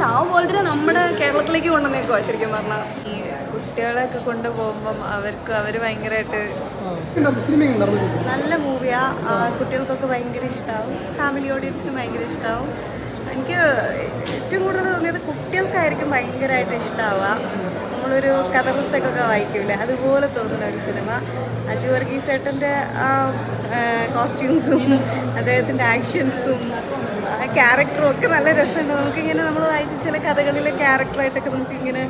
ആ വേൾഡിനെ നമ്മുടെ കേരളത്തിലേക്ക് കൊണ്ടുവന്നേക്കുവാ ശരിക്കും പറഞ്ഞാൽ. ഈ കുട്ടികളെയൊക്കെ കൊണ്ടുപോകുമ്പം അവർ ഭയങ്കരമായിട്ട് നല്ല മൂവിയാ. കുട്ടികൾക്കൊക്കെ ഭയങ്കര ഇഷ്ടമാവും, ഫാമിലി ഓഡിയൻസിന് ഭയങ്കര ഇഷ്ടമാവും. എനിക്ക് ഏറ്റവും കൂടുതൽ തോന്നിയത് കുട്ടികൾക്കായിരിക്കും ഭയങ്കരമായിട്ട് ഇഷ്ടമാവുക. നമ്മളൊരു കഥാപുസ്തകമൊക്കെ വായിക്കില്ലേ, അതുപോലെ തോന്നുന്ന ഒരു സിനിമ. അജു വർഗീസ് ഏട്ടൻ്റെ ആ കോസ്റ്റ്യൂംസും അദ്ദേഹത്തിൻ്റെ ആക്ഷൻസും ക്യാരക്ടറും ഒക്കെ നല്ല രസമുണ്ട്. നമുക്കിങ്ങനെ നമ്മൾ വായിച്ച ചില കഥകളിലെ ക്യാരക്ടറായിട്ടൊക്കെ നമുക്കിങ്ങനെ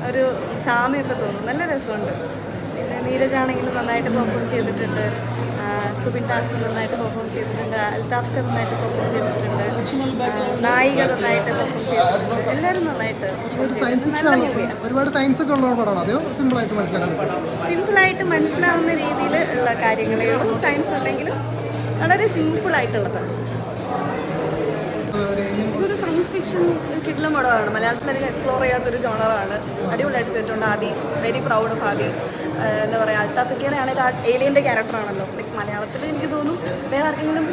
ഒരു സാമ്യമൊക്കെ തോന്നും. നല്ല രസമുണ്ട്. പിന്നെ നീരജാണെങ്കിലും നന്നായിട്ട് പെർഫോം ചെയ്തിട്ടുണ്ട്, സുബിൻ ടാക്സ് നന്നായിട്ട് പെർഫോം ചെയ്തിട്ടുണ്ട്, അൽത്താഫ് നന്നായിട്ട് പെർഫോം ചെയ്തിട്ടുണ്ട്, നായിക നന്നായിട്ട് പെർഫോം ചെയ്തിട്ടുണ്ട്. എല്ലാവരും നന്നായിട്ട് നല്ല മൂവിയാണ്. ഒരുപാട് സയൻസ് ഒക്കെ ഉള്ള പടമാണ്. അതോ സിമ്പിളായിട്ട് മനസ്സിലാവുന്ന രീതിയിൽ ഉള്ള കാര്യങ്ങളേ ഉള്ളൂ. സയൻസ് ഉണ്ടെങ്കിലും വളരെ സിമ്പിളായിട്ടുള്ളതാണ്. ഇതൊരു സയൻസ് ഫിക്ഷൻ കിട്ടുന്ന പടമാണ്. മലയാളത്തിലധികം എക്സ്പ്ലോർ ചെയ്യാത്തൊരു ജോണറാണ്. അടിപൊളിയായിട്ട് ചെയ്തിട്ടുണ്ട്. ആദി, വെരി പ്രൗഡ് ഓഫ് ആദി. എന്താ പറയുക, അൽത്താഫിക്കയുടെ ആണെങ്കിൽ ആ ഏലിയൻ്റെ ക്യാരക്ടറാണല്ലോ. ലൈക്ക് മലയാളത്തിൽ എനിക്ക് തോന്നുന്നു വേറെ ആർക്കെങ്കിലും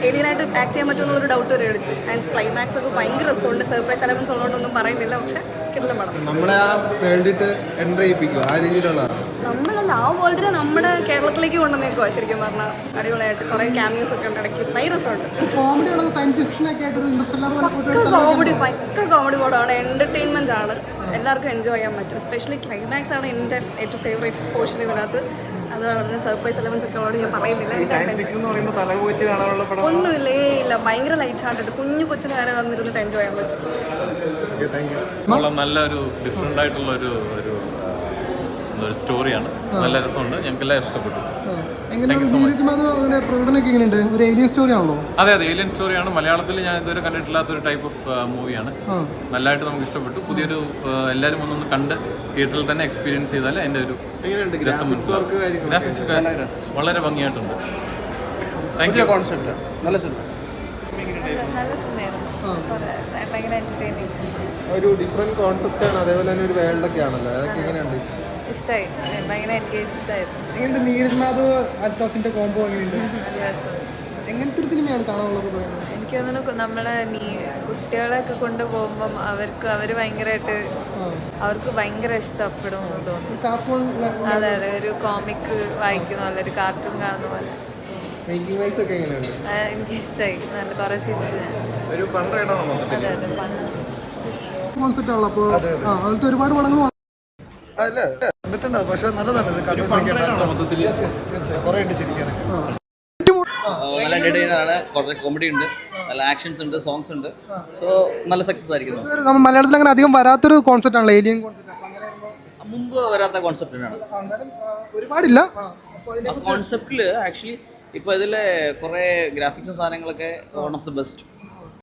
ഏലിയനായിട്ട് ആക്ട് ചെയ്യാൻ പറ്റുമെന്നുള്ളൊരു ഡൗട്ട് വരെ അടിച്ചു. ആൻഡ് ക്ലൈമാക്സ് ഒക്കെ ഭയങ്കര രസമുണ്ട്. സർപ്രൈസ് എലമെൻസ് ഉള്ളതുകൊണ്ടൊന്നും പറയുന്നില്ല, പക്ഷേ കിട്ടുന്ന പടം. നമ്മളെ ആ വേൾഡിട്ട് എൻ്റർ ചെയ്യിപ്പിക്കും ആ രീതിയിലുള്ളതാണ്. നമ്മളല്ല, ആ വേൾഡിനെ നമ്മുടെ കേരളത്തിലേക്ക് കൊണ്ടുവന്നേക്കുവാ ശരിക്കും പറഞ്ഞാൽ. അടിപൊളിയായിട്ട് കുറേ ക്യാമിയോസ് ഒക്കെ ഉണ്ട് ഇടയ്ക്ക്. ഭയങ്കര രസമുണ്ട്. പക്ക കോമഡി പടമാണ്. എൻ്റർടൈൻമെൻ്റ് ആണ്, എല്ലാവർക്കും എൻജോയ് ചെയ്യാൻ പറ്റും. എസ്പെഷ്യലി ക്ലൈമാക്സ് ആണ് എൻ്റെ ഏറ്റവും ഫേവറേറ്റ് പോർഷൻ ഇതിനകത്ത്. അതുപോലെ സർപ്രൈസ് എലമെൻസ് ഒക്കെ ഉള്ളത് ഞാൻ പറയുന്നില്ല. ഒന്നുമില്ല, ഇല്ല, ഭയങ്കര ലൈറ്റ് ഹാർട്ടഡ്. കുഞ്ഞു കൊച്ചിന് വരെ വന്നിരുന്നിട്ട് എൻജോയ് ചെയ്യാൻ പറ്റും. നല്ലൊരു ഡിഫറെൻ്റ് ആയിട്ടുള്ള ഒരു സ്റ്റോറിയാണ്. നല്ല രസമുണ്ട്, ഞങ്ങൾക്കെല്ലാം ഇഷ്ടപ്പെട്ടു. അതെ, ഏലിയൻ സ്റ്റോറിയാണ്. മലയാളത്തിൽ ഞാൻ ഇതുവരെ കണ്ടിട്ടില്ലാത്തൊരു ടൈപ്പ് ഓഫ് മൂവിയാണ്. നല്ലതായിട്ട് നമുക്ക് ഇഷ്ടപ്പെട്ടു. പുതിയൊരു എല്ലാവരും ഒന്നൊന്ന് കണ്ട് തിയേറ്ററിൽ തന്നെ എക്സ്പീരിയൻസ് ചെയ്താൽ അതിൻ്റെ ഒരു രസം മനസ്സിലാവും. ഗ്രാഫിക്സ് ഒക്കെ വളരെ ഭംഗിയായിട്ടുണ്ട്. Thank you. കോൺസെപ്റ്റ് നല്ല സിനിമ, നല്ല സിനിമയായിരുന്നു. ഭയങ്കര എൻ്റർടൈനിങ് സിനിമ. ഒരു ഡിഫറെന്റ് കോൺസെപ്റ്റ് ആണ്. അതേപോലെ തന്നെ ഒരു വേൾഡ് ഒക്കെ ആണല്ലോ. അതൊക്കെ എങ്ങനെയുണ്ട്? ഇഷ്ടമായി, ഭയങ്കര എൻഗേജ് ഇഷ്ടമായിരുന്നു. എങ്ങനെയുണ്ട് നീരജ് മാധവ് അൽത്താഫിന്റെ കോംബോ? എങ്ങനെയുണ്ട്? നല്ല രസം. എങ്ങനത്തെ ഒരു സിനിമയാണ് കാണാനുള്ളത്? എനിക്ക് തോന്നുന്നു നമ്മളെ കുട്ടികളെയൊക്കെ കൊണ്ടുപോകുമ്പം അവർ ഭയങ്കരമായിട്ട് അവർക്ക് ഭയങ്കര ഇഷ്ടപ്പെടും എന്ന് തോന്നുന്നു. അതെ അതെ, ഒരു കോമിക് വായിക്കുന്ന പോലെ, ഒരു കാർട്ടൂൺ കാണുന്ന പോലെ. എനിക്ക് ഇഷ്ടമായി. നല്ല കുറെ ചിരിച്ചു ഞാൻ. അതെ അതെ, ഫൺ കോൺസെപ്റ്റ് ആണല്ലോ. അപ്പോൾ അതിലത്തെ ഒരുപാട് പടങ്ങൾ അല്ല എന്നിട്ടുണ്ട്, പക്ഷെ നല്ലതാണ് ഇത് നല്ല എന്റർടൈനർ ആണ്. കുറച്ച് കോമഡി ഉണ്ട്, നല്ല ആക്ഷൻസ് ഉണ്ട്, സോങ്സ് ഉണ്ട്. സോ നല്ല സക്സസ് ആയിരിക്കുന്നു. മലയാളത്തിൽ അങ്ങനെ അധികം വരാത്തൊരു കോൺസെപ്റ്റ് ആണല്ലോ ഏലിയൻ കോൺസെപ്റ്റ്. മുമ്പ് വരാത്ത കോൺസെപ്റ്റിനാണ്. ഒരുപാടില്ല കോൺസെപ്റ്റില് ആക്ച്വലി ഇപ്പോൾ ഇതിലെ കുറേ ഗ്രാഫിക്സും സാധനങ്ങളൊക്കെ വൺ ഓഫ് ദി ബെസ്റ്റ്.